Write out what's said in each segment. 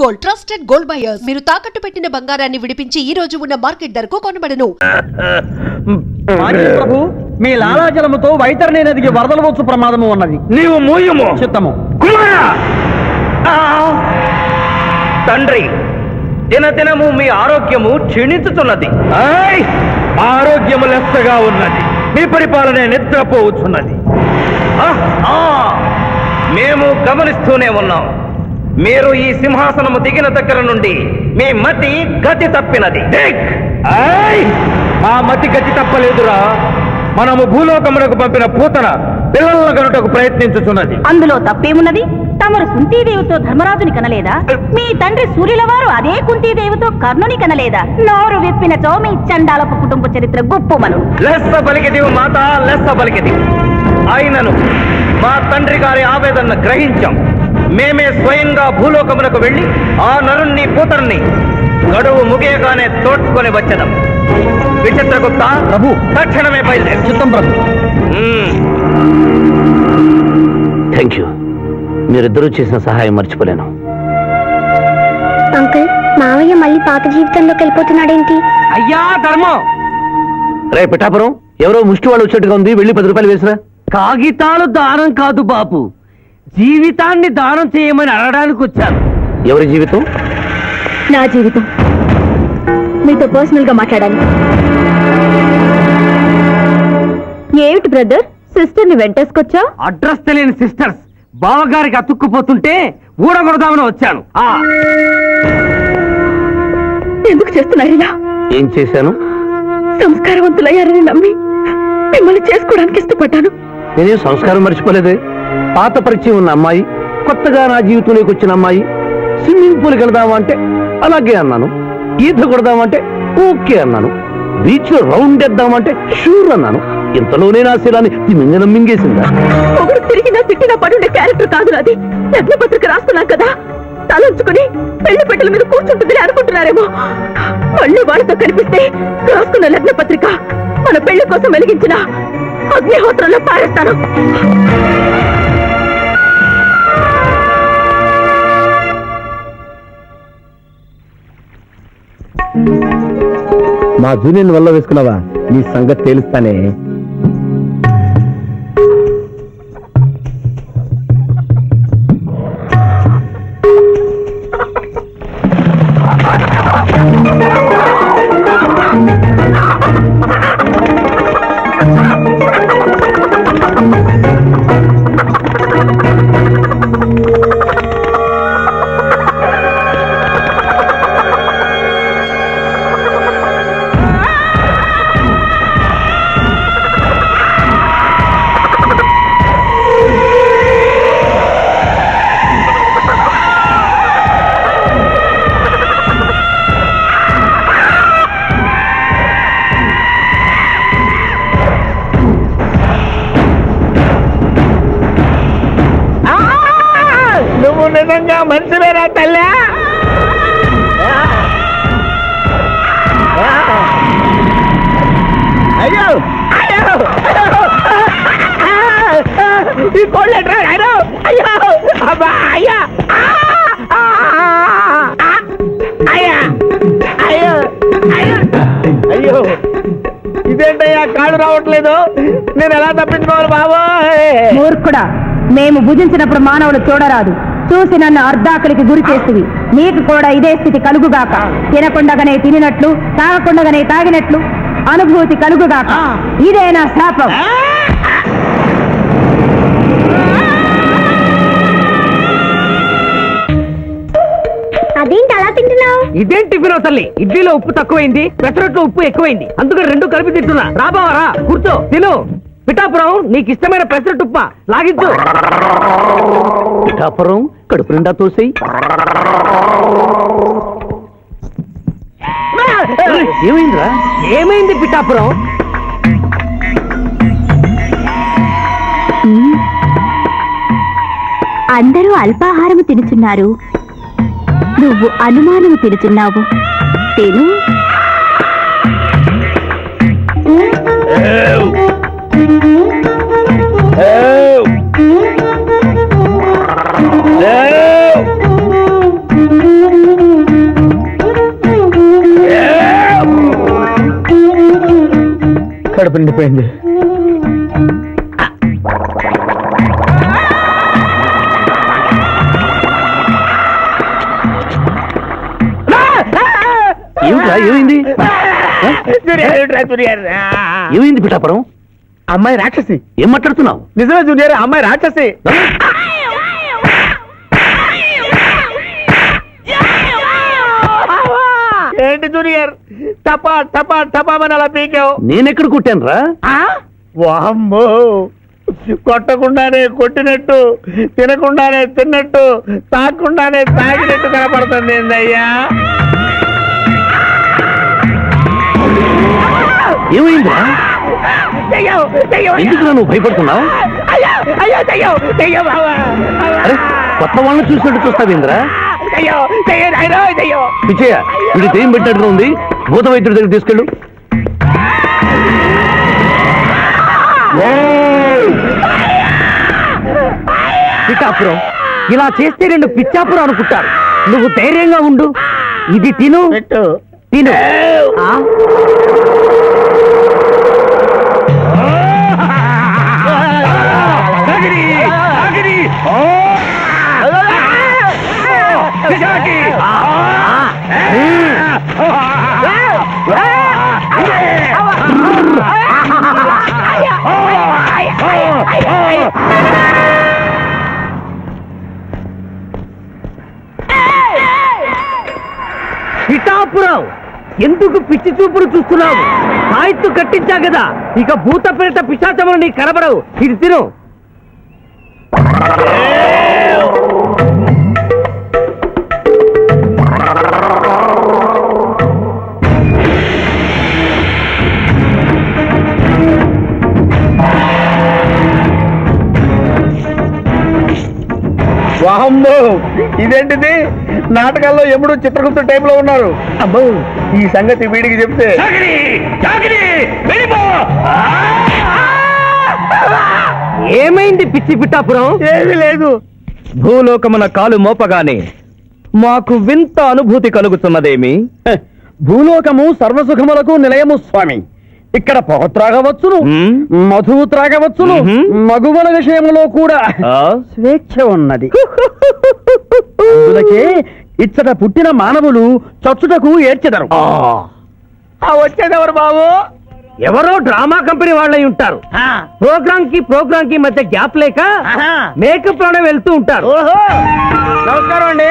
Gold, trusted gold buyers. మీరు తాకట్టు పెట్టిన బంగారాన్ని విడిపించి ఈ రోజు ఉన్న మార్కెట్ ధరకు కొనబడను. ప్రభు, మీ లాలాజలముతో వైతరణి నదికి వరదలు వచ్చు ప్రమాదము ఉన్నది. నీవు మూయము. చిత్తము. తండ్రి, దినదినము మీ ఆరోగ్యము క్షీణించుతున్నది. ఆరోగ్యము లెస్సగా ఉన్నది. మీ పరిపాలన నిద్రపోవచ్చున్నది. మేము గమనిస్తూనే ఉన్నాం. మీరు ఈ సింహాసనము దిగిన దగ్గర నుండి మీ మతి గతి తప్పినది. మా మతి గతి తప్పలేదురా. మనము భూలోకమునకు పంపిన పూతన పిల్లలను కనుటకు ప్రయత్నించుతున్నది. అందులో తప్పేమున్నది? తమరు కుంతీదేవితో ధర్మరాజుని కనలేదా? మీ తండ్రి సూర్యుల వారు అదే కుంతీదేవితో కర్ణుని కనలేదా? నోరు విప్పినచో మీ చండాలపు కుటుంబ చరిత్ర గొప్పమను. లెస్స పలికిదివు మాత, లెస్స పలికిదివు. ఆయనను మా తండ్రి గారి ఆవేదన గ్రహించాం. మేమే స్వయంగా భూలోకమునకు వెళ్లి ఆ నరుణ్ణి పూతన్ని గడువు ముగియగానే తోడ్కొని వచ్చేదాం. విచిత్రగుప్త ప్రభు, తక్షణమే బయలుదేరు. చిత్తం ప్రభు. Thank you. మీరిద్దరూ చేసిన సహాయం మర్చిపోలేను. అంకుల్, మావయ్య మళ్ళీ పాత జీవితంలోకి వెళ్ళిపోతున్నాడేంటి? అయ్యా ధర్మం. రే పిఠాపురం, ఎవరో ముష్టి వాళ్ళు వచ్చేట్టుగా ఉంది, వెళ్ళి 10 రూపాయలు వేసిరా. కాగితాలు దానం కాదు బాబు, జీవితాన్ని దానం చేయమని అడగడానికి వచ్చాను. ఎవరి జీవితం? నా జీవితం. మీతో పర్సనల్ గా మాట్లాడాలి. ఏమిటి బ్రదర్, సిస్టర్ ని వెంటేసుకొచ్చా? అడ్రస్ తెలియని సిస్టర్స్ బావగారికి అతుక్కుపోతుంటే ఊడగొడదామని వచ్చాను. ఎందుకు చేస్తున్నారు ఇలా? ఏం చేశాను? సంస్కారవంతులయ్యారని నమ్మి మిమ్మల్ని చేసుకోవడానికి ఇష్టపడ్డాను. నేనేం సంస్కారం మర్చిపోలేదే. పాత పరిచయం ఉన్న అమ్మాయి, కొత్తగా నా జీవితంలోకి వచ్చిన అమ్మాయి. స్విమ్మింగ్ పూల్కి వెళదామా అంటే అలాగే అన్నాను. ఈత కొడదామంటే ఓకే అన్నాను. బీచ్ లో రౌండ్ వేద్దామంటే షూర్ అన్నాను. ఇంతలోనే నా శీలాన్ని తిమింగనం మింగేసిందా? ఒకడు తిరిగినా తిట్టినా పడుండే క్యారెక్టర్ కాదు నాది. లగ్నపత్రిక రాస్తున్నాం కదా, తలంచుకుని పెళ్లి పెట్టెల మీద కూర్చుంటుంది అనుకుంటున్నారేమో. మళ్ళీ వాళ్ళతో కనిపిస్తే రాసుకున్న లగ్నపత్రిక మన పెళ్లి కోసం వెలిగించిన అగ్నిహోత్రంలో పారేస్తాను. మా జూనియర్ వల్ల వేసుకున్నావా? నీ సంగతి తేలుస్తానే. నిజంగా మనిషివేరా తల్లి? అయ్యో అయ్యో ఈ కోళ్ళు ఎట్రా? అయ్యో అబ్బా, అయ్యా అయ్యా అయ్యో అయ్యో అయ్యో, ఇదేంటయ్యా కాళ్ళు రావట్లేదు? నేను ఎలా తప్పించుకోవాలి బాబు? మూర్ఖుడా, మేము భుజించినప్పుడు మానవులు చూడరాదు, చూసి నన్ను అర్ధాకలికి గురి చేస్తుంది. నీకు కూడా ఇదే స్థితి కలుగుగాక. తినకుండగానే తినినట్లు, తాగకుండగానే తాగినట్లు అనుభూతి కలుగుగాక. ఇదే నా శాపం. అదేంటి అలా తింటున్నావు? ఇదేం టిఫిన్ తల్లి? ఇడ్లీలో ఉప్పు తక్కువైంది, పెసరట్లో ఉప్పు ఎక్కువైంది, అందుకని 2 కలిపి తింటున్నా. రాబావరా, కూర్చో తిను. పిఠాపురం, నీకు ఇష్టమైన పెసరట్టు ఉప్మా లాగించు. పిఠాపురం, కడుపు నిండా తోసేయి. ఏమైందిరా? ఏమైంది పిఠాపురం? అందరూ అల్పాహారము తినుచున్నారు, నువ్వు అనుమానము తినుచున్నావు. తిను. కడుపు నిండిపోయింది. ఏమిట్రా ఏమైంది? ఏమైంది పిఠాపురం? అమ్మాయి రాక్షసి. ఏం మాట్లాడుతున్నావు? నిజమే జూనియర్, అమ్మాయి రాక్షసి. ఏంటి జూనియర్, టపా టపా టపామని అలా పీకావు? నేనెక్కడ కొట్టాను రా? వామ్మో, కొట్టకుండానే కొట్టినట్టు, తినకుండానే తిన్నట్టు, తాగకుండానే తాగినట్టు కనపడుతుంది ఏందయ్యా? ఏమైందిరా? ఎందుకు నువ్వు భయపడుతున్నావు? అరే, కొత్త వాళ్ళని చూసినట్టు చూస్తావేంద్రా? పిచ్చయ్య, వీడి దెయ్యం పెట్టినట్టుగా ఉంది, భూత వైద్యుడి దగ్గర తీసుకెళ్ళు. పిఠాపురం, ఇలా చేస్తే రెండు పిచ్చాపురం అనుకుంటారు. నువ్వు ధైర్యంగా ఉండు, ఇది తిను తిను. పిఠాపురం, ఎందుకు పిచ్చి చూపులు చూస్తున్నావు? సాయిత్తు కట్టించా కదా, ఇక భూత ప్రేత పిశాచములు నీకు కనబడవు. ఇది తిను. వాహమ్మో, ఇదేంటిది? నాటకాల్లో ఎప్పుడు చిత్రగుప్త టైప్ లో ఉన్నారు. అమ్మో, ఈ సంగతి వీడికి చెప్తే ఏమైంది పిచ్చి పిఠాపురం? ఏమీ లేదు. భూలోకమున కాలు మోపగానే మాకు వింత అనుభూతి కలుగుతున్నదేమి? భూలోకము సర్వసుఖములకు నిలయము స్వామి. ఇక్కడ పొగ త్రాగవచ్చును, మధువు త్రాగవచ్చును, మగువల విషయంలో కూడా స్వేచ్ఛ ఉన్నది. అందులకే ఇచ్చట పుట్టిన మానవులు చచ్చుటకు ఏడ్చెదరు. వచ్చేదెవరు బాబు? ఎవరో డ్రామా కంపెనీ వాళ్ళై ఉంటారు. ప్రోగ్రామ్ కి మధ్య గ్యాప్ లేక మేకప్ లోనే వెళ్తూ ఉంటారు. నమస్కారం అండి.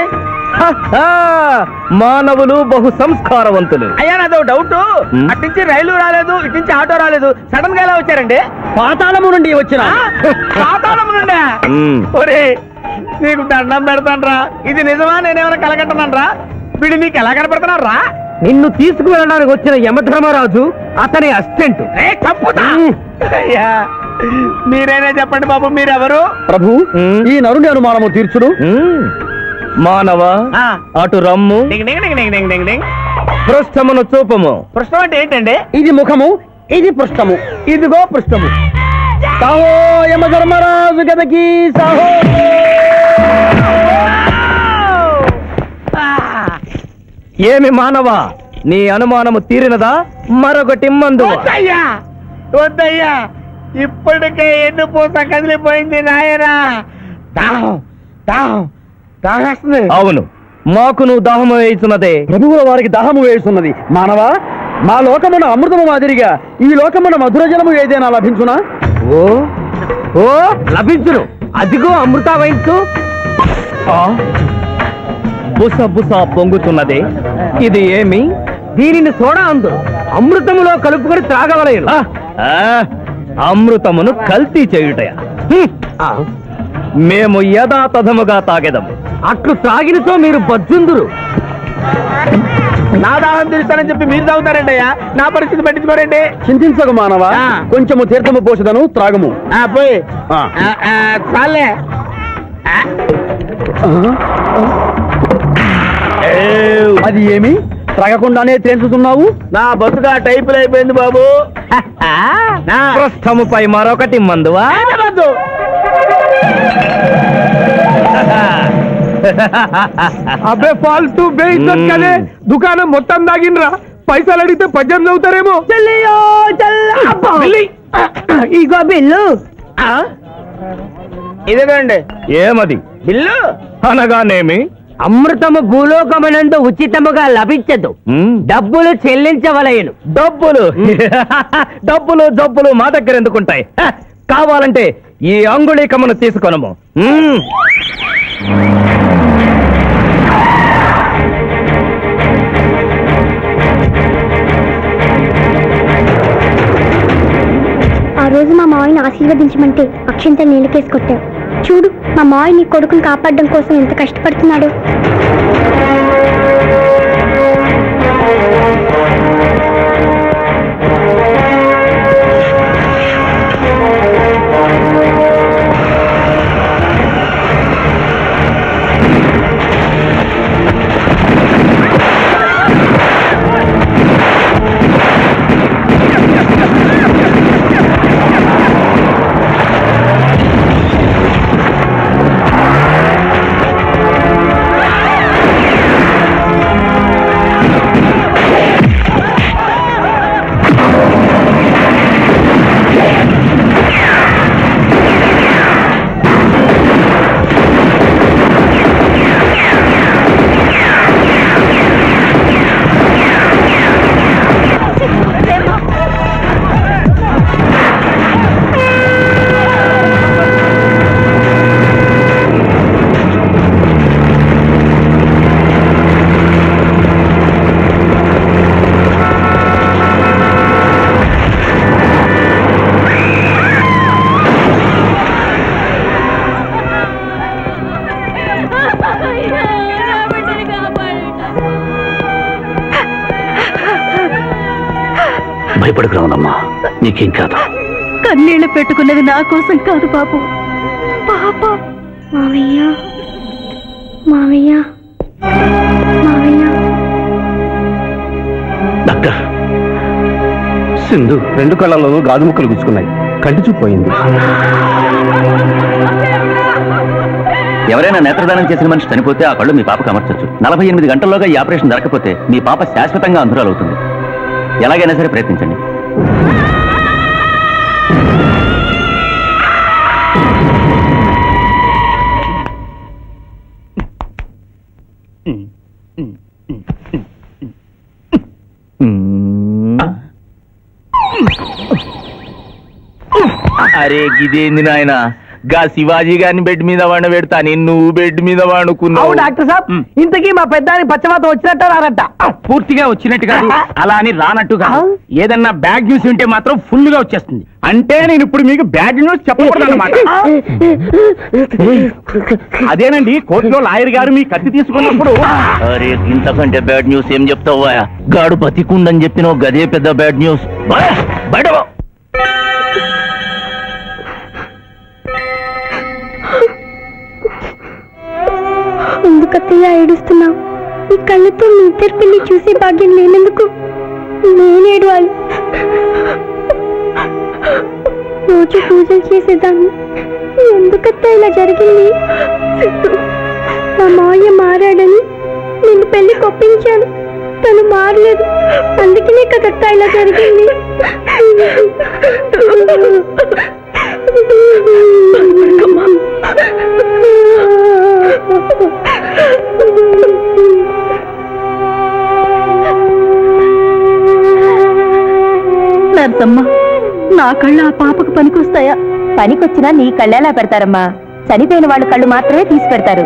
మానవులు బహు సంస్కారవంతులు. అయ్యా, నాదో డౌట్. అట్నుంచి రైలు రాలేదు, ఇట్నుంచి ఆటో రాలేదు, సడన్ గా ఎలా వచ్చారండి? పాతాళము నుండి వచ్చిన. పాతాళం నుండా? ఒరే, నీకు దండం పెడతానరా, ఇది నిజమా? నేనేమైనా కలగంటున్నానరా? వీడు నీకు ఎలా కనపడుతున్నారా? నిన్ను తీసుకువెళ్ళడానికి వచ్చిన యమధర్మరాజు అతని అసిస్టెంట్. అయ్యా, మీరైనా చెప్పండి బాబు, మీరెవరు? ప్రభు, ఈ నరుని అనుమానము తీర్చుడు. మానవ, అటు రమ్ము, పృష్ఠమును చూపము. ప్రశ్న అంటే ఏంటండి? ఇది ముఖము, ఇది పృష్ఠము. ఇదిగో పృష్ఠము. సాహో యమధర్మరాజు గదకి సాహో. ఏమి మానవ, నీ అనుమానము తీరినదా? మరొకటి మందు. వద్దయ్యా, వద్దయ్యా, ఇప్పటికే ఎన్ను పూత కదిలిపోయింది నాయనా. దాహం దాహం దాహేస్తుంది. అవును, మాకు నువ్వు దాహము వేయుచున్నదే. ప్రభువుల వారికి దాహము వేస్తున్నది. మానవ, మా లోకమున అమృతము మాదిరిగా ఈ లోకమున మధుర జలము ఏదైనా లభించునా? ఓ ఓ లభించును. అదిగో అమృత వయస్సు. బుస బుస పొంగుతున్నదే, ఇది ఏమి? దీనిని సోడా అందు అమృతములో కలుపుకొని త్రాగవలేను. అమృతమును కల్తీ చేయుటయ. మేము యథాతథముగా తాగెదము. అట్లు త్రాగినతో మీరు బజ్జుందురు. నా దాహం తీరుస్తానని చెప్పి మీరు తాగుతారండి అయ్యా, నా పరిస్థితి పట్టించుకోరండి. చింతించకు మానవ, కొంచెము తీర్థము పోషదను త్రాగము. పోయి చాలే. అది ఏమి? త్రాగకుండానే తేల్చుతున్నావు? నా బతుక టైపులు అయిపోయింది బాబు. పృష్ఠముపై మరొకటి మందువా? అబ్బే ఫాల్తూ బే ఇజ్జత్ కదే, దుకాణం మొత్తం దాగినరా. పైసలు అడిగితే పద్యం చదువుతారేమో. ఇగో బిల్లు. ఇదేనండి. ఏమది బిల్లు అనగానేమి? అమృతము భూలోకమునందు ఉచితముగా లభించదు, డబ్బులు చెల్లించవలయను. డబ్బులు డబ్బులు జబ్బులు మా దగ్గర ఎందుకుంటాయి? కావాలంటే ఈ అంగుళీకమును తీసుకొనము. ఆ రోజు మా మావయ్యని ఆశీర్వదించమంటే అక్షంతలు నీళ్ళకేసి కొట్టావు. చూడు మా మావయ్య నీ కొడుకుని కాపాడడం కోసం ఎంత కష్టపడుతున్నాడు. భయపడకు రావణమ్మా, నీకేం కాదు. కన్నీళ్లు పెట్టుకున్నది నా కోసం కాదు బాబు, పాప. మావయ్య మావయ్య మావయ్య. డాక్టర్, సింధు 2 కళ్ళలోనూ గాజు ముక్కలు గుచ్చుకున్నాయి, కంటి చూపు పోయింది. ఎవరైనా నేత్రదానం చేసిన మనిషి చనిపోతే ఆ కళ్ళు మీ పాపకు అమర్చొచ్చు. 48 గంటల్లోగా ఈ ఆపరేషన్ జరగకపోతే మీ పాప శాశ్వతంగా అంధురాలవుతుంది. ఎలాగైనా సరే ప్రయత్నించండి. అరే గిదేంది నాయన, గా శివాజీ గారిని బెడ్ మీద వాడిన పెడతా, నువ్వు బెడ్ మీద వాడుకున్నావు. డాక్టర్ సాబ్, ఇంతకీ మా పెద్దానికి పచ్చవాత వచ్చినట్ట రారట? పూర్తిగా వచ్చినట్టు కాదు, అలా అని రానట్టు కాదు. ఏదన్నా బ్యాడ్ న్యూస్ ఉంటే మాత్రం ఫుల్ గా వచ్చేస్తుంది. అంటే నేను ఇప్పుడు మీకు బ్యాడ్ న్యూస్ చెప్పకూడదు అన్నమాట. అదేనండి, కోర్టులో లాయర్ గారు మీ కత్తి తీసుకున్నప్పుడు. అరే ఇంతకంటే బ్యాడ్ న్యూస్ ఏం చెప్తావా? గాడు బతికుండని చెప్పిన గదే పెద్ద బ్యాడ్ న్యూస్. బయట ఎందుకత్తయ్య ఏడుస్తున్నావు? ఈ కళ్ళతో మీ ఇద్దరు పిల్లి చూసే భాగ్యం లేనందుకు నేను ఏడవాలి. రోజు పూజలు చేసేదాన్ని, ఎందుకత్తయ్య ఇలా జరిగింది? మా మావయ్య మారాడని నేను పెళ్లి కొప్పించాను, తను మారలేదు. అందుకనే కదత్తా ఇలా జరిగింది. నర్సమ్మ, నా కళ్ళు ఆ పాపకు పనికొస్తాయా? పనికొచ్చినా నీ కళ్ళెలా పెడతారమ్మా? చనిపోయిన వాళ్ళు కళ్ళు మాత్రమే తీసి పెడతారు.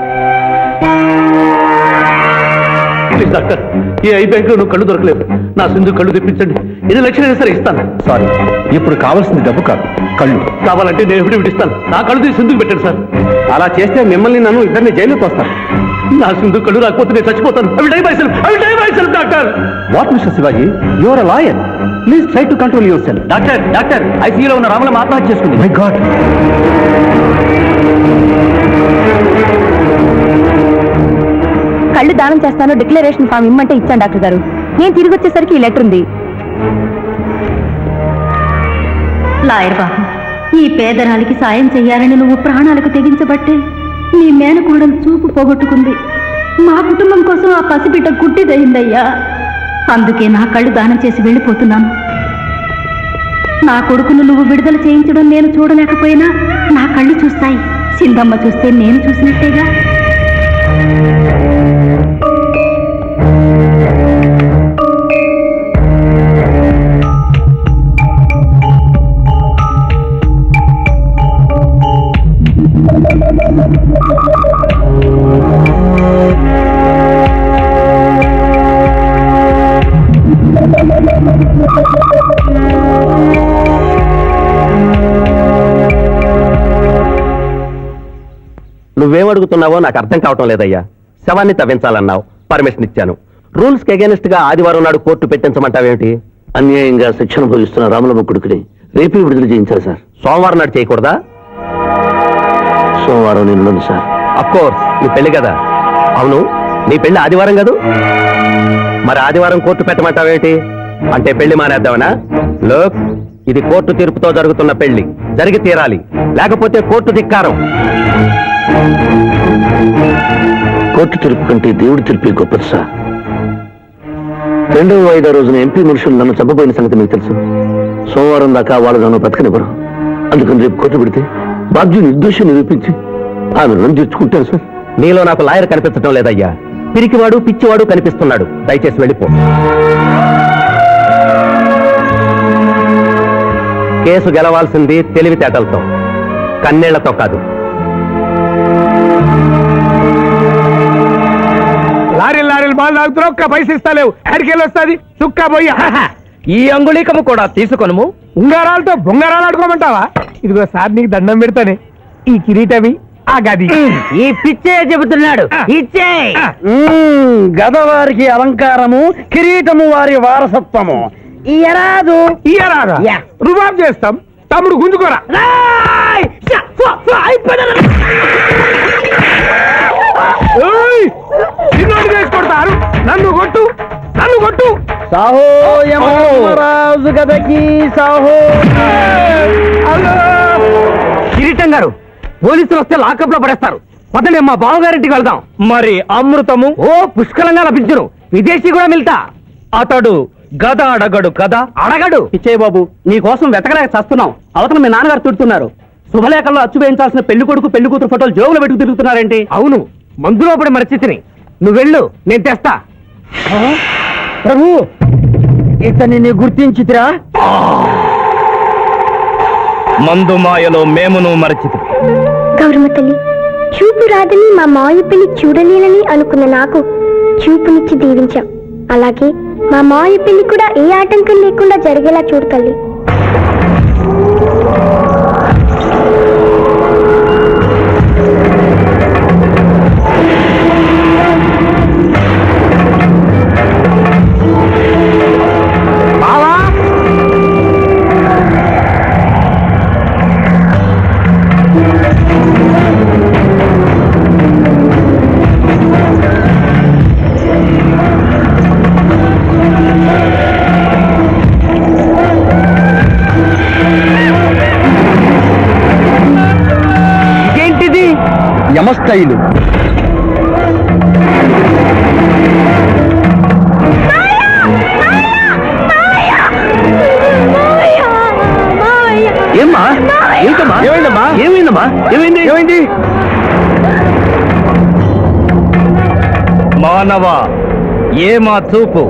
ప్లీజ్ డాక్టర్, ఈ ఐ బ్యాంక్ లో నువ్వు కళ్ళు దొరకలేదు. నా సింధు కళ్ళు తెప్పించండి. 8 లక్షలైనా సరే ఇస్తాను. సారీ, ఇప్పుడు కావాల్సింది డబ్బు కాదు, కళ్ళు. కావాలంటే నేను ఎప్పుడు ఇస్తాను. నా కళ్ళు తీసి సింధుకు పెట్టండి సార్. అలా చేస్తే మిమ్మల్ని నన్ను ఇద్దరిని జైలుకి వస్తాను. నా సింధు కళ్ళు రాకపోతే నేను చచ్చిపోతాను. Doctor. What mister Shivaji, you are a lawyer, please try to control your self. Doctor ఐసీయూలో ఉన్న రాముల ఆత్మహత్య చేసుకుంది. My god. కళ్ళు దానం చేస్తాను డిక్లరేషన్ ఫామ్ ఇమ్మంటే ఇచ్చాను డాక్టర్ గారు. నేను తిరిగి వచ్చేసరికి ఈ లెటర్ ఉంది. లాయర్ బాబు, ఈ పేదరాలికి సాయం చెయ్యాలని నువ్వు ప్రాణాలకు తెగించబట్టే నీ మేనకోడలు చూపు పోగొట్టుకుంది. మా కుటుంబం కోసం ఆ పసిబిడ్డ గుడ్డిదయిందయ్యా. అందుకే నా కళ్ళు దానం చేసి వెళ్ళిపోతున్నాను. నా కొడుకును నువ్వు విడుదల చేయించడం నేను చూడలేకపోయినా నా కళ్ళు చూస్తాయి. సింధమ్మ చూస్తే నేను చూసినట్టేగా. నువ్వేం అడుగుతున్నావో నాకు అర్థం కావటం లేదయ్యా. శవాన్ని తవ్వించాలన్నావు, పర్మిషన్ ఇచ్చాను. రూల్స్ కి అగేనిస్ట్ గా ఆదివారం నాడు కోర్టు పెట్టించమంటావేమిటి? అన్యాయంగా శిక్షణ భోగిస్తున్న రాములమ్మ కొడుకుని రేపే విడుదల చేయించాలి సార్. సోమవారం నాడు చేయకూడదా? సోమవారం నేను సార్. అఫ్కోర్స్ నీ పెళ్లి కదా. అవును, నీ పెళ్లి ఆదివారం కాదు. మరి ఆదివారం కోర్టు పెట్టమంటావేమిటి? అంటే పెళ్లి మానేద్దామనా? లోక్, ఇది కోర్టు తీర్పుతో జరుగుతున్న పెళ్లి, జరిగి తీరాలి, లేకపోతే కోర్టు ధిక్కారం. కోర్టు తీర్పు కంటే దేవుడి తీర్పే గొప్పది సార్. 2వ వాయిదా రోజున ఎంపీ మనుషులు నన్ను చంపబోయిన సంగతి మీకు తెలుసు. సోమవారం దాకా వాళ్ళు నన్ను బ్రతకనివ్వరు. అందుకని రేపు కోర్టు పెడితే బాధ్యుని నిర్దోషం నిరూపించి ఆమె నన్ను తెచ్చుకుంటాను సార్. నీలో నాకు లాయర్ కనిపించడం లేదయ్యా. పిరికివాడు పిచ్చివాడు కనిపిస్తున్నాడు. దయచేసి వెళ్ళిపో. కేసు గెలవాల్సింది తెలివితేటలతో, కన్నీళ్లతో కాదు. లారీలు బాల్ తాగుతున్నావు, ఒక్క పైసలు ఇస్తలేవు. ఎక్కడికెళ్ళి వస్తుంది చుక్కా పోయి. ఈ అంగుళీకము కూడా తీసుకొనుము. ఉంగారాలతో బొంగారాలు ఆడుకోమంటావా? ఇదిగో సార్, నీకు దండం పెడతానే. ఈ కిరీటమి, ఆ గది. ఈ పిచ్చే చెబుతున్నాడు. ఇచ్చే గదవారికి అలంకారము, కిరీటము వారి వారసత్వము. ఇయరాదు రుబాబ్ చేస్తాం. తమ్ముడు గుంజుకోరా. చిన్నోడు చేసి కొడతారు. నన్ను కొట్టు. సాహోరాజు గదకి సాహో. కిరీటం గారు, పోలీసులు వస్తే లాకప్ లో పడేస్తారు. పదండి, మా బావగారింటికి వెళ్దాం. మరి అమృతము? ఓ, పుష్కలంగా లభించును. విదేశీ కూడా మిల్తా. అతడు గద అడగడు కదా? అడగడు. ఇచ్చయ్య బాబు, నీ కోసం వెతకలేక చస్తున్నాం. అవతల మీ నాన్నగారు తిడుతున్నారు. శుభలేఖల్లో అచ్చు వేయించాల్సిన పెళ్లి కొడుకు పెళ్లి కూతురు ఫోటోలు జోగులు పెట్టుకు తిరుగుతున్నారేంటి? అవును, మందులో పడి మరచితిని. నువ్వు వెళ్ళు, నేను తెస్తా. ప్రభు, ఇతన్ని నీ గుర్తించితిరా? మందు మాయలో మేమును మరచితి. గౌరమ్మ తల్లి, చూపు రాదని మా మావయ్య పెళ్లి చూడలేనని అనుకున్న నాకు చూపునిచ్చి దీవించాం. అలాగే మా మావయ్య పెళ్లి కూడా ఏ ఆటంకం లేకుండా జరిగేలా చూడు తల్లి. యమస్థైలు. ఏమ్మా? ఏంటమ్మా? ఏమైంది? మానవ, ఏమా చూపు?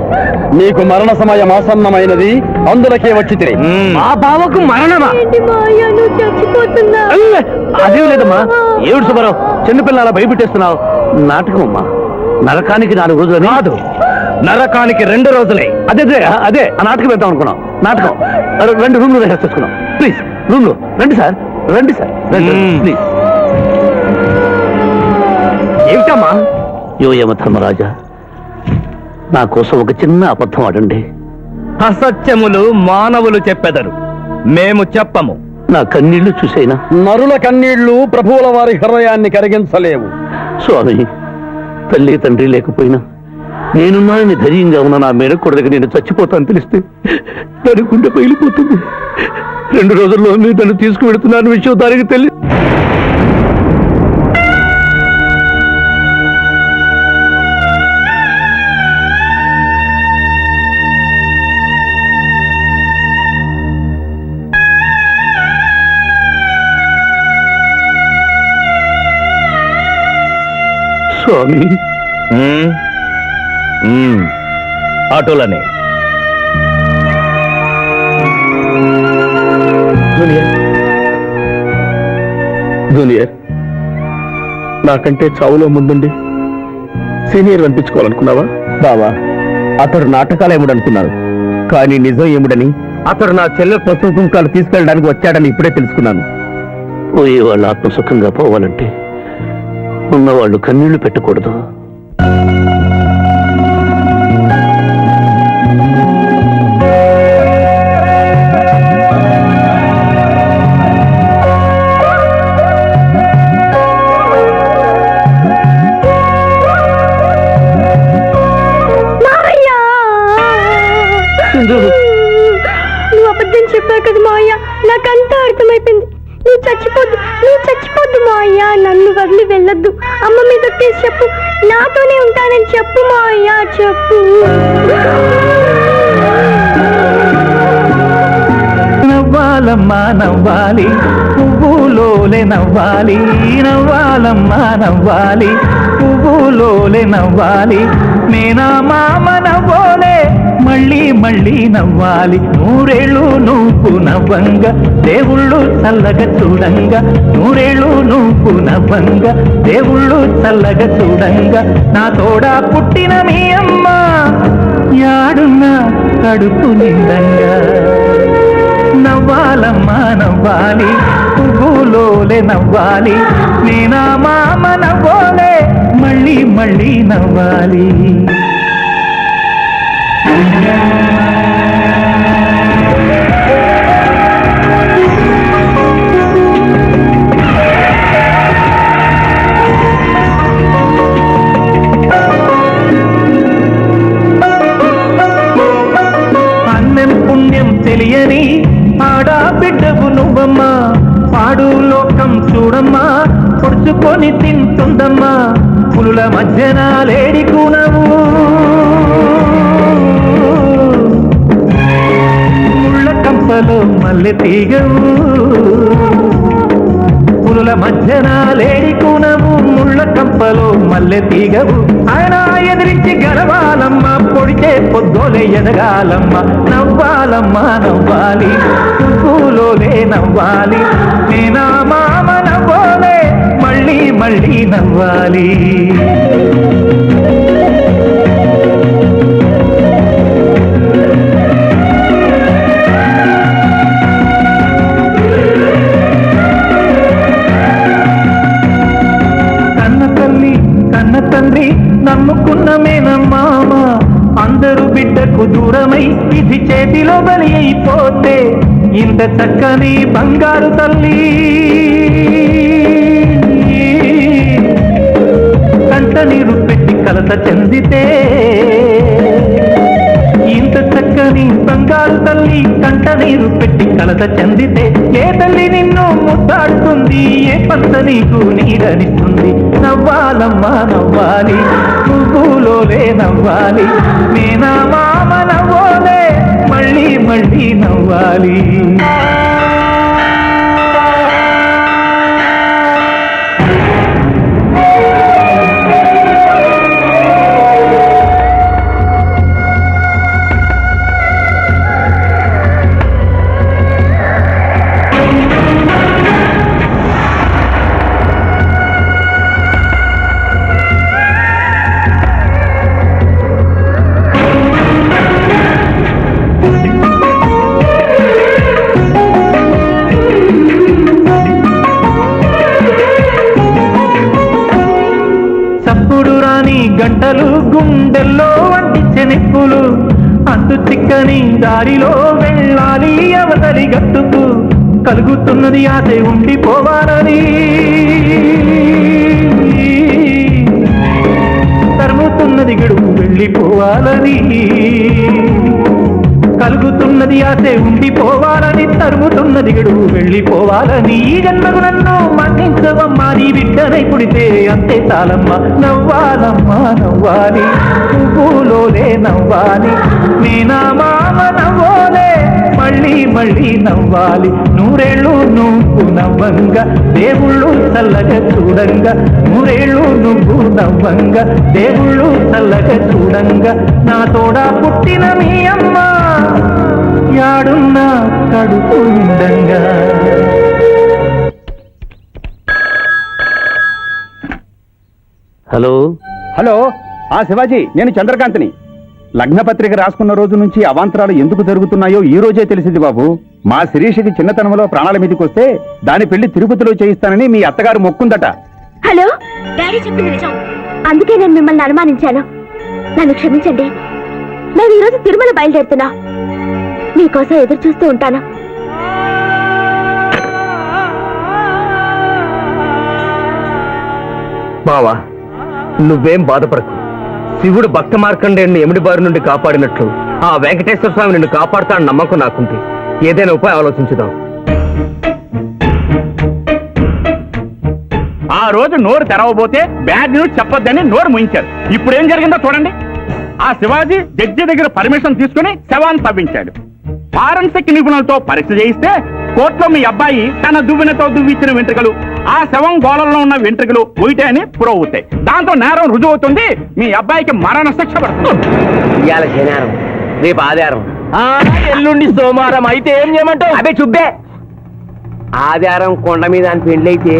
నీకు మరణ సమయం ఆసన్నమైనది, అందులకే వచ్చి తిరిగి. మా బావకు మరణమా? అదేం లేదమ్మా. ఏడు సుబ్బారావు, చిన్నపిల్లల భయపెట్టేస్తున్నావు. నాటకం అమ్మా. నరకానికి 4 రోజులు కాదు, నరకానికి 2 రోజులే. అదే ఆ నాటకం వేద్దాం అనుకున్నాం. నాటకం 2 రూమ్లు వేసేసుకున్నాం. ప్లీజ్, రూమ్లో రండి సార్. ప్లీజ్. ఏమిటమ్మా? యోయమ ధర్మరాజా, నా కోసం ఒక చిన్న అబద్ధం ఆడండి. అసత్యములు మానవులు చెప్పెదరు, మేము చెప్పము. నా కన్నీళ్లు చూసైనా. నరుల కన్నీళ్లు ప్రభువుల వారి హృదయాన్ని కరిగించలేవు. స్వామి, తల్లి తండ్రి లేకపోయినా నేనున్నానని ధైర్యంగా ఉన్న నా మేనకోడలికి నేను చచ్చిపోతాను తెలిస్తే దాని గుండె పగిలిపోతుంది. 2 రోజుల్లో మీరు తను తీసుకువెడుతున్నాను విషయం దానికి తెలియదు. స్వామి ఆటోలనే జూనియర్ జూనియర్ నాకంటే చావులో ముందుండి సీనియర్ అనిపించుకోవాలనుకున్నావా? బావా, అతడు నాటకాలు ఏముడనుకున్నారు, కానీ నిజం ఏముడని అతడు నా చెల్లె పసుపు కుంకాలు తీసుకెళ్ళడానికి వచ్చాడని ఇప్పుడే తెలుసుకున్నాను. పోయే వాళ్ళు ఆత్మసుఖంగా పోవాలంటే ఉన్నవాళ్ళు కన్నీళ్లు పెట్టకూడదు. నువ్వు అబద్ధం చెప్పావు కదా మావయ్య, నాకంతా అర్థమైపోయింది. నువ్వు చచ్చిపోద్దు మావయ్య, నన్ను వదిలి వెళ్ళొద్దు. అమ్మ మీద ఒట్టేసి చెప్పు, నాతోనే ఉంటానని చెప్పు మావయ్య, చెప్పు. నవ్వాలమ్మా నవ్వాలి, పువ్వులోలే నవ్వాలి, నవ్వాలమ్మా నవ్వాలి, పువ్వులోలే నవ్వాలి, నేనా మామ నవ్వోలే మళ్ళీ మళ్ళీ నవ్వాలి. నూరేళ్ళు నువ్వు నవ్వంగా దేవుళ్ళు చల్లగా చూడంగా, నూరేళ్ళు నువ్వు నవ్వంగా దేవుళ్ళు చల్లగా చూడంగా, నా తోడా పుట్టిన మీ అమ్మ యాడున్నా కడుపు నిండంగా. నవ్వాలమ్మా నవ్వాలి, పువ్వులోలే నవ్వాలి, నేనా మామ నవ్వోలే మళ్ళీ మళ్ళీ నవ్వాలి. అన్నం పుణ్యం తెలియని ఆడా బిడ్డవు నువ్వమ్మా, పాడు లోకం చూడమ్మా, పొడుచుకొని తింటుందమ్మా, పులుల మధ్యన లేడికునవు, ముళ్ళ కంపలో మల్లె తీగవు, పులుల మధ్యన లేడికునవు, ముళ్ళ కంపలో మల్లె తీగవు. ఆయన ఎదిరించి గెలవాలమ్మ, పొడిచే పొద్దోలే ఎదగాలమ్మ. నవ్వాలమ్మా నవ్వాలి, పువ్వులోలే నవ్వాలి, నేనా మామ నవ్వోలే మళ్ళీ మళ్ళీ నవ్వాలి. కన్న తండ్రి నమ్ముకున్న మేనమ్మామ అందరూ బిడ్డకు దూరమై ఇది చేతిలో బలి అయిపోతే, ఇంత చక్కని బంగారు తల్లి కంట నీరు పెట్టి కలత చెందితే, ఇంత చక్కని బంగారు తల్లి కంట నీరు పెట్టి కలత చెందితే, ఏ తల్లి నిన్ను ముద్దాడుతుంది, ఏ పంత నీకు నీడనిస్తుంది. నవ్వాలమ్మా నవ్వాలి, పువ్వులోలే నవ్వాలి, నేనా మామ నవ్వోలే మళ్ళీ మళ్ళీ నవ్వాలి. చప్పుడు రాని గంటలు గుండెల్లో అంటించే నిప్పులు, అంతు చిక్కని దారిలో వెళ్ళాలి అవతలి గట్టుకు, కలుగుతున్నది ఆశ ఉండిపోవాలని, తరుముతున్నది గడువు వెళ్ళిపోవాలని, కలుగుతున్నది ఆశే ఉండిపోవాలని, తరుముతున్నది గడువు వెళ్ళిపోవాలని. ఈ జన్మకు నన్ను మన్నించవమ్మా, నీ బిడ్డనై పుడితే అంతే చాలమ్మా. నవ్వాలమ్మా నవ్వాలి, పువ్వులోలే నవ్వాలి, నేనా మామ నవ్వోలే మళ్ళీ మళ్ళీ నవ్వాలి నూరేళ్ళు నువ్వు నవ్వంగా దేవుళ్ళు చల్లగా చూడంగా నూరేళ్ళు నువ్వు నవ్వంగా దేవుళ్ళు చల్లగా చూడంగా నా తోడా పుట్టిన మీ అమ్మ యాడున్నా కడుపు నిండంగా. హలో హలో శివాజీ, నేను చంద్రకాంత్ని. లగ్నపత్రిక రాసుకున్న రోజు నుంచి అవాంతరాలు ఎందుకు జరుగుతున్నాయో ఈ రోజే తెలిసింది బాబు. మా శిరీషకి చిన్నతనంలో ప్రాణాల మీదకి వస్తే దాని పెళ్లి తిరుపతిలో చేయిస్తానని మీ అత్తగారు మొక్కుందట. హలో, డాడీ చెప్పింది నిజం. అందుకే నేను మిమ్మల్ని అనుమానించాను. నన్ను క్షమించండి. మేము ఈరోజు తిరుమల బయలుదేరుతున్నా. మీకోసం ఎదురు చూస్తూ ఉంటాను. బావా, నువ్వేం బాధపడకు. శివుడు భక్త మార్కండేయుని ఎమిడి బారి నుండి కాపాడినట్లు ఆ వెంకటేశ్వర స్వామి నిన్ను కాపాడుతాడని నమ్మకం నాకుంది. ఏదైనా ఉపాయం ఆలోచించుదాం. ఆ రోజు నోరు తెరవబోతే బ్యాడ్ న్యూస్ చెప్పొద్దని నోరు ముయించారు. ఇప్పుడు ఏం జరిగిందో చూడండి. ఆ శివాజీ జడ్జి దగ్గర పర్మిషన్ తీసుకుని శవాన్ని తవ్వించాడు. ఫారెన్సిక్ నిపుణులతో పరీక్ష చేయిస్తే కోర్టులో మీ అబ్బాయి తన దువ్వెనతో దువ్విచ్చిన వెంట్రుకలు ఆ శవం గోళంలో ఉన్న వెంట్రుకలు ఒకటే అని ప్రూవ్ అవుతాయి. దాంతో నేరం రుజువు అవుతుంది. మీ అబ్బాయికి మరణ శిక్ష పడుతుంది. ఇవాళ శనివారం, రేపు ఆదివారం, ఎల్లుండి సోమవారం. అయితే ఏం చేయమంటావు? అదే చుబ్బే. ఆదివారం కొండ మీద అని పెళ్ళైతే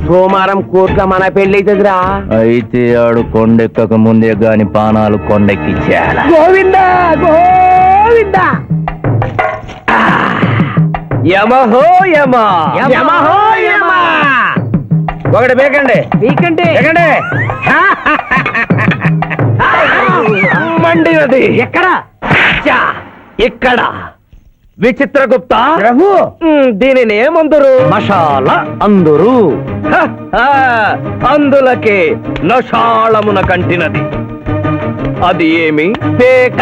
సోమవారం కోర్టులో మన పెళ్ళైతుందిరా. అయితే ఆడు కొండెక్కక ముందే గాని పానాలు కొండెక్కిచ్చేయాల. గోవిందా గోవిందా. యమహో యమ, యమహో యమ. ఒకటి బేకండి, బీకండి, బేకండి. మండినది ఎక్కడ? ఇక్కడ. విచిత్రగుప్త ప్రభు, దీనిని ఏమందరు? మషాల అందరూ అందులకే నషాళమున కంటినది. అది ఏమి? పేక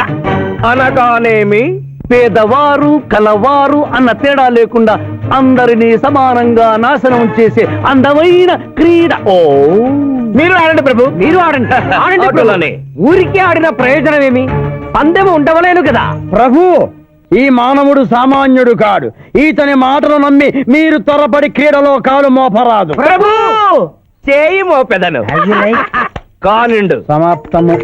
అనగానేమి? పేదవారు కలవారు అన్న తేడా లేకుండా అందరినీ సమానంగా నాశనం చేసే అందమైన క్రీడ. ఓ, మీరు ఆడండి ప్రభు, మీరు ఆడండి. ఆడండి ప్రభులని. ఊరికి ఆడిన ప్రయోజనం ఏమి? పందెము ఉండవలేను కదా ప్రభు. ఈ మానవుడు సామాన్యుడు కాడు. ఈతని మాటలు నమ్మి మీరు త్వరపడి క్రీడలో కాలు మోపరాదు. ప్రభు చేయి మోపెదను. కానిండు. సమాప్తము.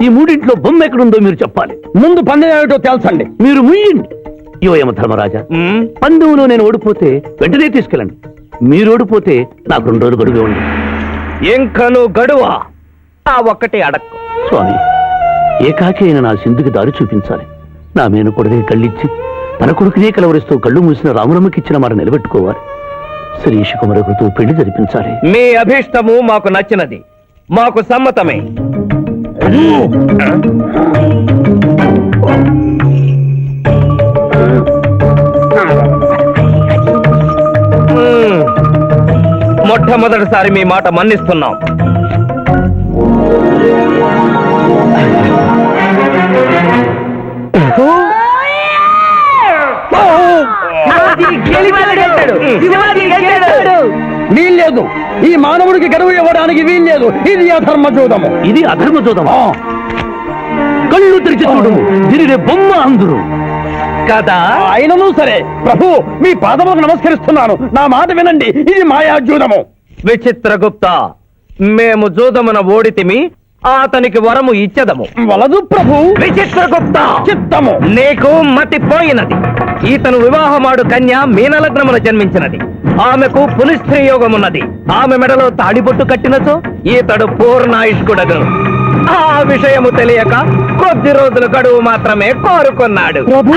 ఈ మూడింట్లో బొమ్మ ఎక్కడుందో మీరు చెప్పాలి. ముందు పందెం ఏమిటో తెలుసండి. మీరు ముయ్యండి. యోయమ ధర్మరాజా, పందెంలో నేను ఓడిపోతే వెంటనే తీసుకెళ్ళండి. మీరు ఓడిపోతే నాకు 2 రోజులు గడువే ఉంది. ఇంకను గడువా? ఆ ఒక్కటి అడక్కు. స్వామి, ఏకాకి అయిన నా సింధుకి దారి చూపించాలి. నా మేను కొడుకుని కళ్ళిచ్చి తన కొడుకునే కలవరిస్తూ కళ్ళు మూసిన రామరమ్మకిచ్చిన మాట నిలబెట్టుకోవాలి. శిరీష కుమరకుతో పెళ్లి జరిపించాలి. మీ అభీష్టము మాకు నచ్చినది, మాకు సమ్మతమే. మొట్టమొదటిసారి మీ మాట మన్నిస్తున్నాం. వీల్లేదు. ఈ మానవుడికి గడువు ఇవ్వడానికి వీల్లేదు. ఇది అధర్మ జూదము. ఇది అధర్మ జూదమా? కళ్ళు తెరిచి చూడము, దీనినే బొమ్మ అందరు కదా. అయినను సరే ప్రభు, మీ పాదములకు నమస్కరిస్తున్నాను. నా మాట వినండి. ఇది మాయా జూదము. విచిత్రగుప్త, మేము జూదమున ఓడితిమి, అతనికి వరము ఇచ్చదము. వలదు ప్రభు. విచిత్రగుప్త, చిత్తము. నీకు మతిపోయినది. ఈతను వివాహమాడు కన్య మీనలగ్నమున జన్మించినది. ఆమెకు పునిస్త్రీ యోగమున్నది. ఆమె మెడలో తాడిబొట్టు కట్టినచో ఈతడు పూర్ణాయుష్కుడగను. ఆ విషయము తెలియక కొద్ది రోజుల గడువు మాత్రమే కోరుకున్నాడు. ప్రభు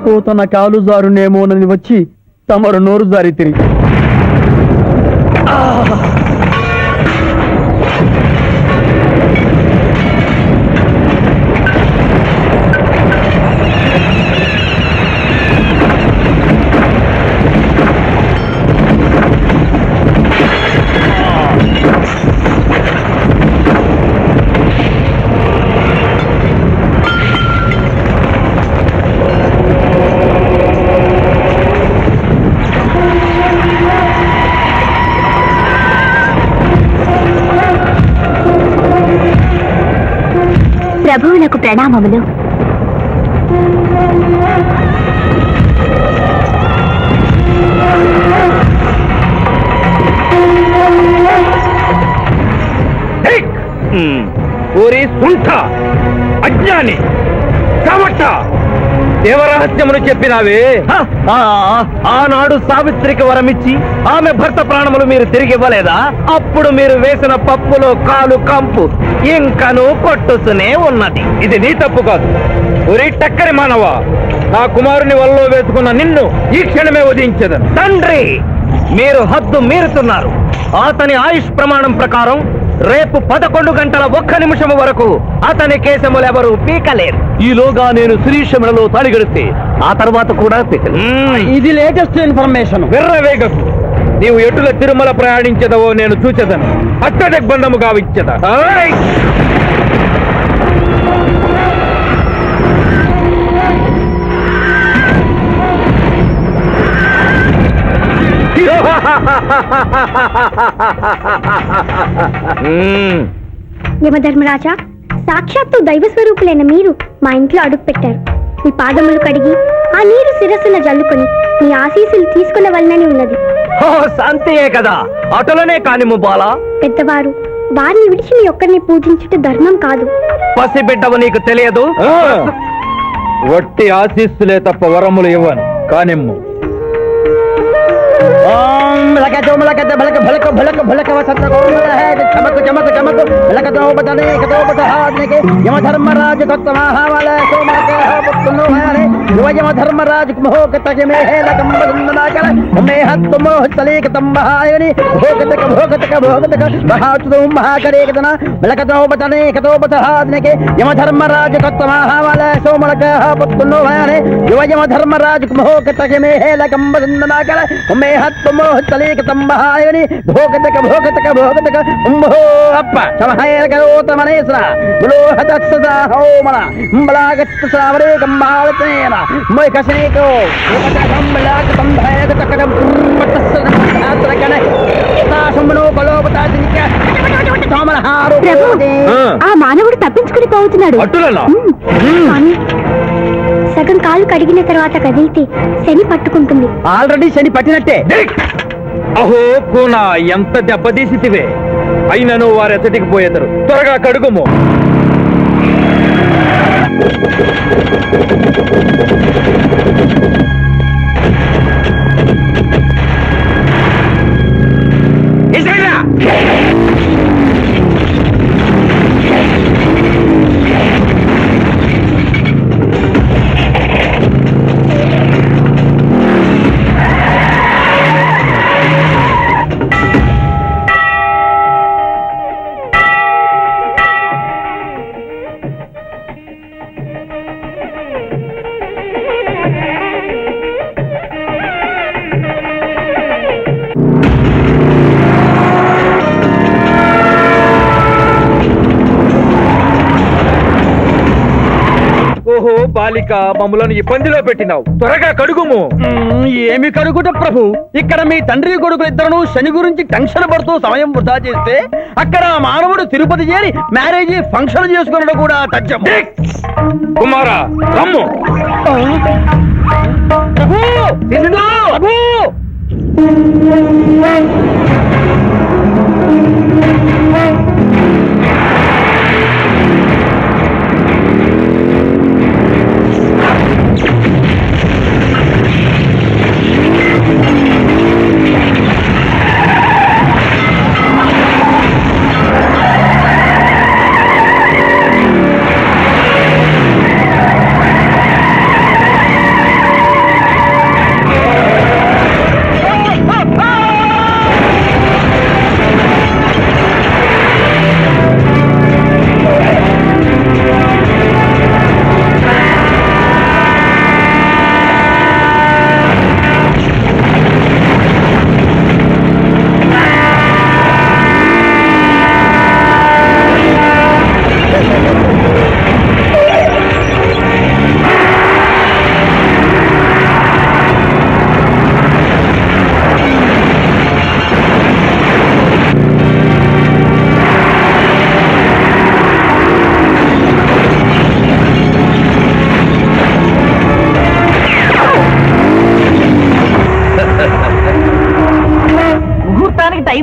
ఓ, తన కాలు జారునేమోనని వచ్చి తమరు నోరు జారి తిరిగి ప్రణామములు. ఊరి సుంఠ అజ్ఞాని కమట దేవరహస్యమును చెప్పినావే. ఆనాడు సావిత్రికి వరమిచ్చి ఆమె భర్త ప్రాణములు మీరు తిరిగి ఇవ్వలేదా? అప్పుడు మీరు వేసిన పప్పులో కాలు కంపు ఇంకను కొట్టుతూనే ఉన్నది. ఇది నీ తప్పు కాదు. ఒరే టక్కరి మానవ, నా కుమారుని వల్లో వేసుకున్న నిన్ను ఈ క్షణమే వధించదను. తండ్రి, మీరు హద్దు మీరుతున్నారు. అతని ఆయుష్ ప్రమాణం ప్రకారం రేపు 11 గంటల 1 నిమిషము వరకు అతని కేశములెవరూ పీకలేరు. ఈలోగా నేను శిరీష మెడలో తాళిగడితే ఆ తర్వాత కూడా ఇది లేటెస్ట్ ఇన్ఫర్మేషన్. వెర్రవేగకు. నీవు ఎటుల తిరుమల ప్రయాణించదవో నేను చూచెదను. అక్కడే బంధము గావించదా. యమధర్మరాజా, సాక్షాత్తు దైవ స్వరూపులైన మీరు మా ఇంట్లో అడుగు పెట్టారు. మీ పాదములు కడిగి ఆ నీరు శిరస్సున జల్లుకొని మీ ఆశీస్సులు తీసుకున్న వలనని ఉన్నది. శాంతియే కదా, అటులనే కానిము బాలా. పెద్దవారు, వారిని విడిచి మీ ఒక్కరిని పూజించుట ధర్మం కాదు. పసిబిడ్డవు నీకు తెలియదు. వట్టి ఆశీస్సులే తప్ప వరములు ఇవ్వను. కానిమ్ము. యమధర్మరాజు భోగతక భోగతక భోగతక అప్ప సమహేరకరోతమనేశ్వర బులోహతత్సదా హోమన బలాగత్త శ్రావరే కంబాలతేన మయకశనేకో ఏకటకంబలాక సంభయకటకటం పట్టస్సనకన తాసంబనో బలోపతాదినిక తోమలహారు. ఆ మానవుడు తప్పించుకుని పోతున్నాడు. స్వామి, సగం కాలు కడిగిన తర్వాత కదిలితే శని పట్టుకుంటుంది. ఆల్రెడీ శని పట్టినట్టే. అహో కూనా, ఎంత దెబ్బతీసితివే. అయినను వారెచ్చటికి పోయేదరు. త్వరగా కడుగుము. ఓహో బాలిక, మమ్ములను ఇబ్బందిలో పెట్టినావు. త్వరగా కడుగుము. ఏమి కడుగుట ప్రభు, ఇక్కడ మీ తండ్రి కొడుకు ఇద్దరు శని గురించి టెన్షన్ పడుతూ సమయం వృధా చేస్తే అక్కడ మానవుడు తిరుపతి చేరి మ్యారేజ్ ఫంక్షన్ చేసుకున్నాడు కూడా తథ్యం. కుమారా, రమ్ము. ప్రభు, ప్రభు.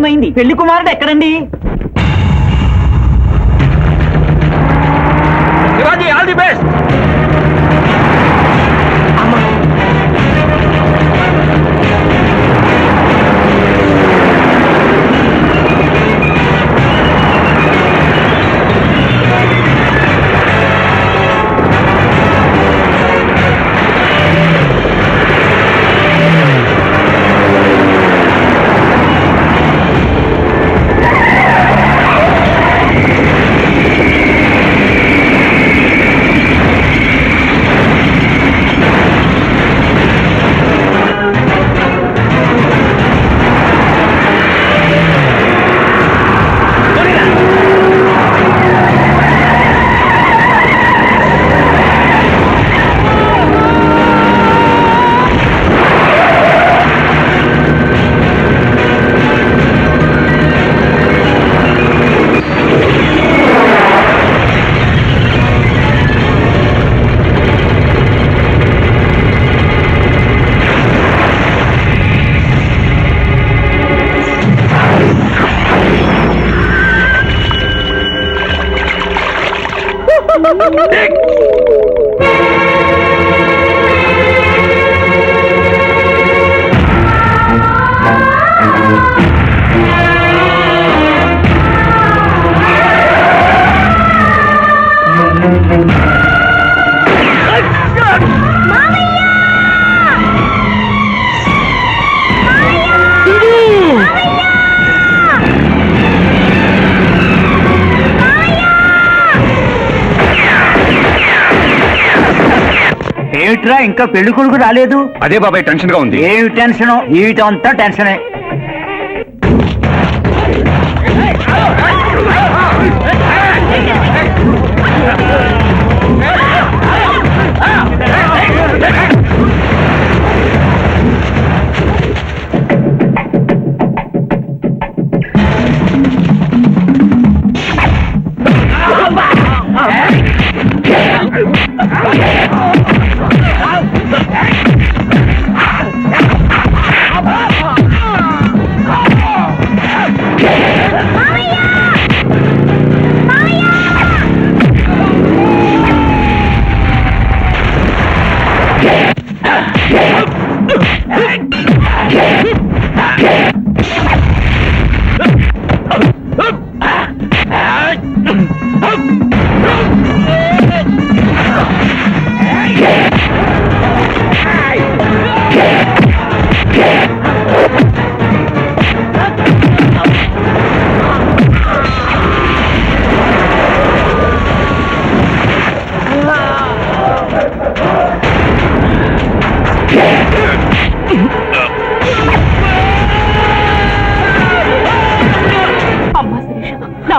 టైం అయింది. పెళ్లి కుమారుడు ఎక్కడండి? Shivaji, all the best. ఏమిట్రా ఇంకా పెళ్లి కొడుకు రాలేదు? అదే బాబాయ్ టెన్షన్ గా ఉంది. ఏమి టెన్షన్? జీవితం అంతా టెన్షనే.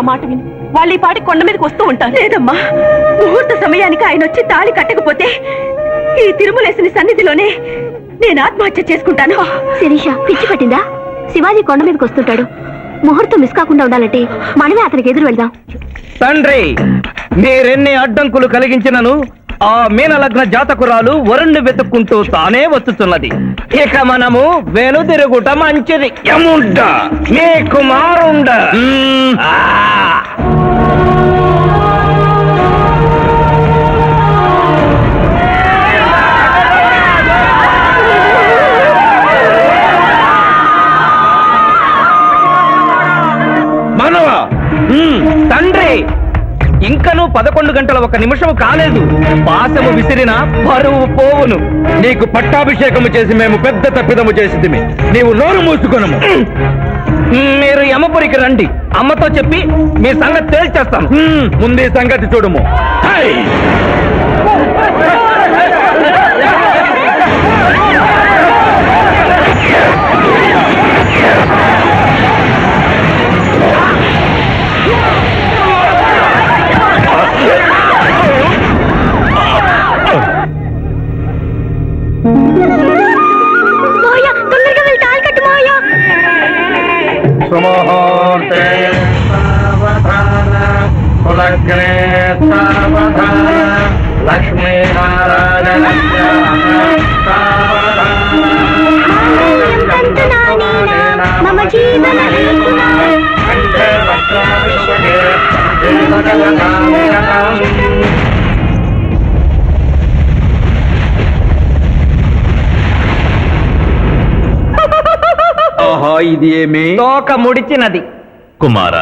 మాట విను. వాళ్ళు ఈ పాటి కొండ మీదకి వస్తూ ఉంటారు. లేదమ్మా, ముహూర్త సమయానికి ఆయన వచ్చి తాళి కట్టకపోతే ఈ తిరుమలేసిన సన్నిధిలోనే నేను ఆత్మహత్య చేసుకుంటాను. శిరీష, పిచ్చి పట్టిందా? శివాజీ కొండ మీదకి వస్తుంటాడు. ముహూర్తం మిస్ కాకుండా ఉండాలంటే మనమే అతనికి ఎదురు వెళ్దాం. తండ్రి, మీరెన్ని అడ్డంకులు కలిగించినను ఆ మీనలగ్న జాతకురాలు వరుణ్ణి వెతుక్కుంటూ తానే వస్తున్నది. ఇక మనము వెనుదిరుగుట మంచిది. యముండ మీ కుమారుండ. మనవా? తండ్రి, ఇంకనూ 11 గంటల 1 నిమిషం కాలేదు. పాశము విసిరిన పరువు పోవును. నీకు పట్టాభిషేకము చేసి మేము పెద్ద తప్పిదము చేసిదిమి. నీవు నోరు మూసుకొనము. మీరు యమపురికి రండి. అమ్మతో చెప్పి మీ సంగతి తేల్చేస్తాను. ముందు ఈ సంగతి చూడము. లక్ష్మీనారాయణ మమ జీవన ఆహా ఇది ఏమే తోక ముడిచినది. కుమార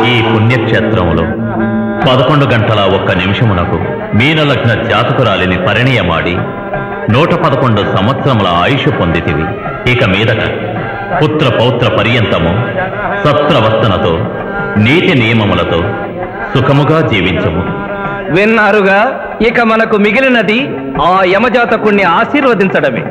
ఈ పుణ్యక్షేత్రములో 11 గంటల 1 నిమిషమునకు మీనలగ్న జాతకురాలిని పరిణయమాడి 111 సంవత్సరముల ఆయుష్ పొందితివి. ఇక మీదట పుత్ర పౌత్ర పర్యంతము సత్ప్రవర్తనతో నీతి నియమములతో సుఖముగా జీవించము. విన్నారుగా, ఇక మనకు మిగిలినది ఆ యమజాతకుణ్ణి ఆశీర్వదించడమే.